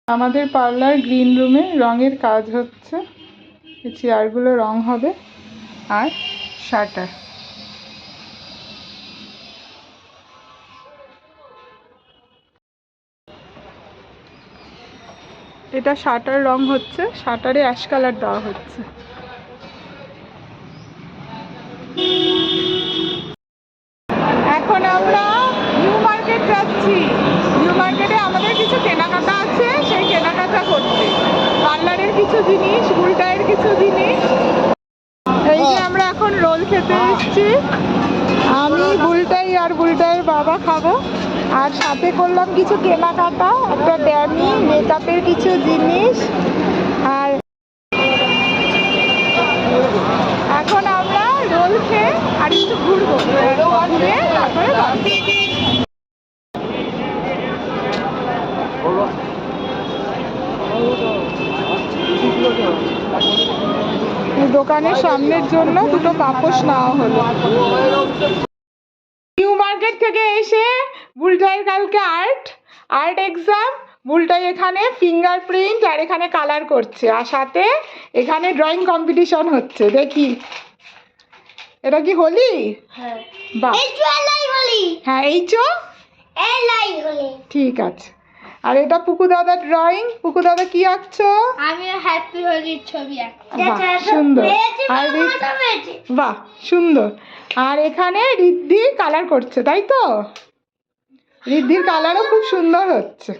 আমাদের parlour green রুমে রঙের কাজ হচ্ছে। এই চেয়ারগুলো রং হবে আর শাটার। এটা শাটার রং হচ্ছে, শাটারে অ্যাশ কালার দেওয়া হচ্ছে। এখন আমরা নিউ মার্কেট যাচ্ছি। নিউ মার্কেটে আমাদের কিছু কেনাকাটা আছে, সেই কেনাকাটা করতে। পার্লারের কিছু জিনিস, বুলটাইয়ের কিছু জিনিস। এই যে আমরা এখন রোল খেতে এসেছি। আমি, বুলটাই আর বুলটাইয়ের বাবা খাবো। আর সাথে করলাম কিছু কেনাকাটা, একটা ড্যামি মেকআপের কিছু জিনিস। আর এখন আমরা রোল খেয়ে আর একটু ঘুরবো, ঘুরে তারপরে বাড়ি। দোকানের সামনের জন্য দুটো পাপোশ নেওয়া হলো। নিউ মার্কেট থেকে এসে বুলটাইয়ের কালকে আর্ট এক্সাম। বুলটাই এখানে ফিঙ্গারপ্রিন্ট আর এখানে কালার করছে, আর সাথে এখানে ড্রয়িং কম্পিটিশন হচ্ছে। দেখি, এটা কি হোলি? হ্যাঁ, বাহ, হ্যাঁ ঠিক আছে। আর এটা পুকু দাদা ড্রয়িং। পুকু দাদা কি আঁকছো? আমি হ্যাপি হোলির ছবি আঁকছি। বাহ সুন্দর। আর বাহ সুন্দর। আর এখানে রিদ্ধি কালার করছে, তাই তো? রিদ্ধির কালারও খুব সুন্দর হচ্ছে।